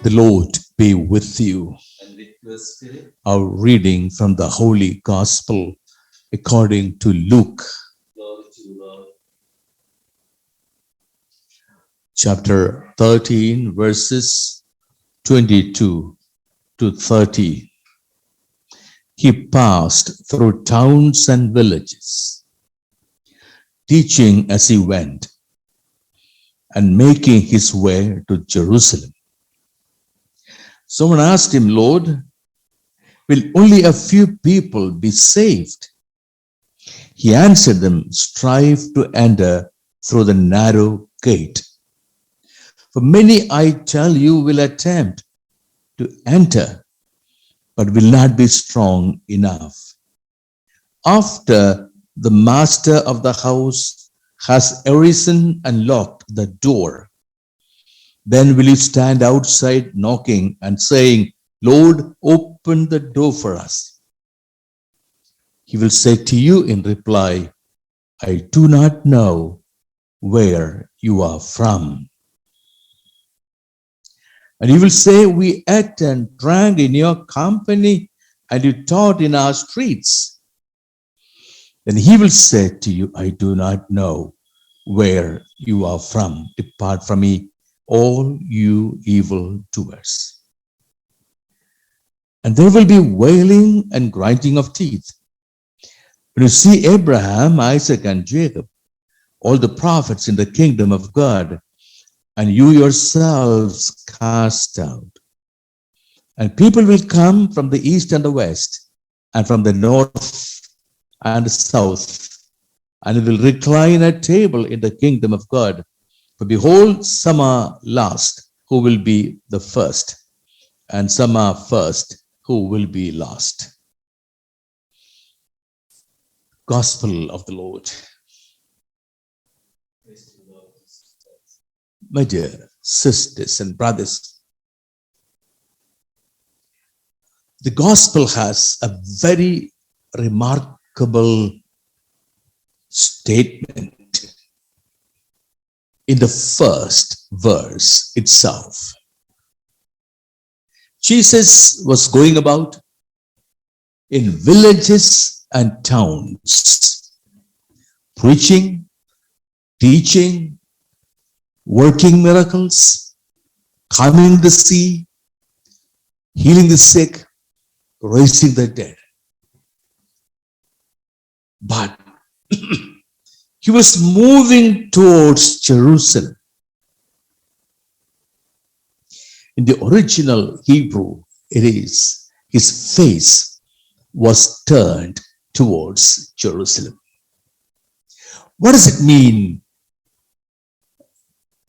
The Lord be with you. And with your spirit. Our reading from the Holy Gospel according to Luke, Glory to you, Lord. chapter 13, verses 22 to 30. He passed through towns and villages, teaching as he went, and making his way to Jerusalem. Someone asked him, Lord, will only a few people be saved? He answered them, strive to enter through the narrow gate. For many, I tell you, will attempt to enter, but will not be strong enough. After the master of the house has arisen and locked the door, then will you stand outside knocking and saying, Lord, open the door for us. He will say to you in reply, I do not know where you are from. And he will say, we ate and drank in your company, and you taught in our streets. Then he will say to you, I do not know where you are from. Depart from me, all you evil doers. And there will be wailing and grinding of teeth. When you see Abraham, Isaac, and Jacob, all the prophets in the kingdom of God, and you yourselves cast out. And people will come from the east and the west, and from the north and the south, and will recline at table in the kingdom of God. For behold, some are last, who will be the first, and some are first, who will be last. Gospel of the Lord. My dear sisters and brothers, the gospel has a very remarkable statement in the first verse itself. Jesus was going about in villages and towns, preaching, teaching, working miracles, calming the sea, healing the sick, raising the dead. But he was moving towards Jerusalem. In the original Hebrew, it is his face was turned towards Jerusalem. What does it mean?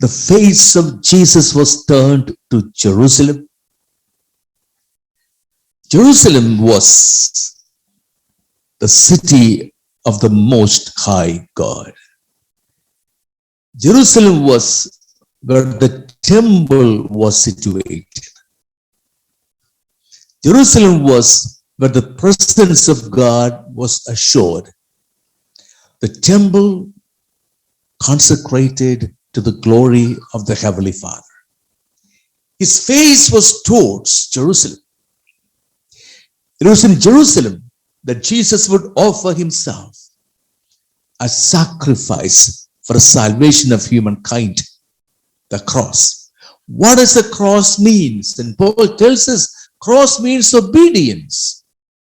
The face of Jesus was turned to Jerusalem. Jerusalem was the city of the Most High God. Jerusalem was where the temple was situated. Jerusalem was where the presence of God was assured. The temple consecrated to the glory of the Heavenly Father. His face was towards Jerusalem. It was in Jerusalem that Jesus would offer himself as sacrifice for the salvation of humankind, the cross. What does the cross mean? And Paul tells us, cross means obedience,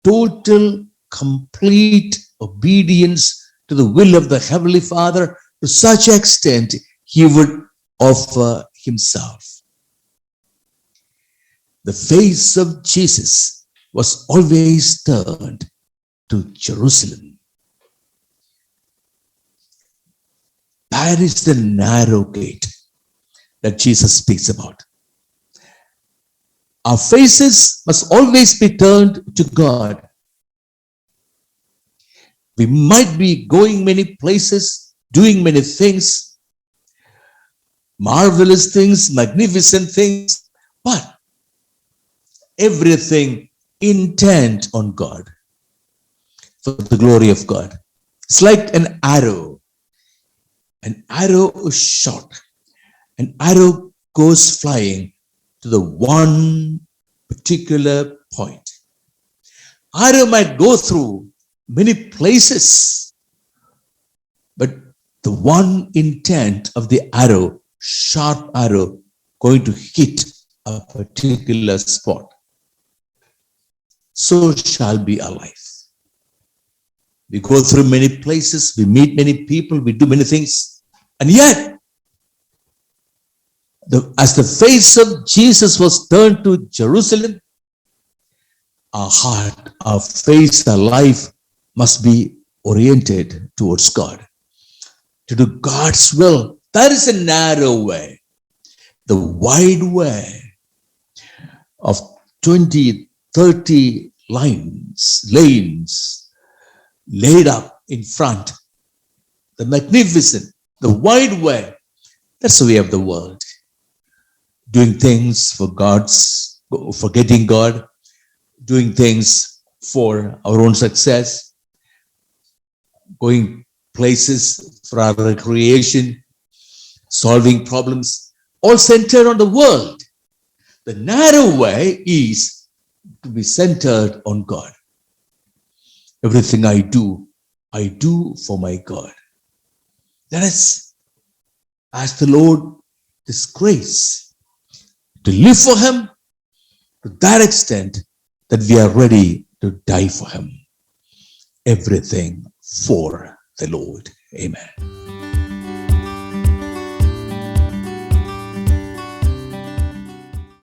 total, complete obedience to the will of the Heavenly Father. To such extent, he would offer himself. The face of Jesus was always turned to Jerusalem. That is the narrow gate that Jesus speaks about. Our faces must always be turned to God. We might be going many places, doing many things, marvelous things, magnificent things, but everything intent on God, for the glory of God. It's like an arrow. An arrow is shot. An arrow goes flying to the one particular point. Arrow might go through many places, but the one intent of the arrow, sharp arrow, going to hit a particular spot. So shall be our life. We go through many places, we meet many people, we do many things, and yet, as the face of Jesus was turned to Jerusalem, our heart, our face, our life must be oriented towards God, to do God's will. That is a narrow way. The wide way of 20, 30 lanes laid up in front. The magnificent, the wide way. That's the way of the world. Doing things for forgetting God, doing things for our own success, going places for our recreation, solving problems, all centered on the world. The narrow way is to be centered on God. Everything I do for my God. Let us ask the Lord this grace to live for Him to that extent that we are ready to die for Him. Everything for the Lord. Amen.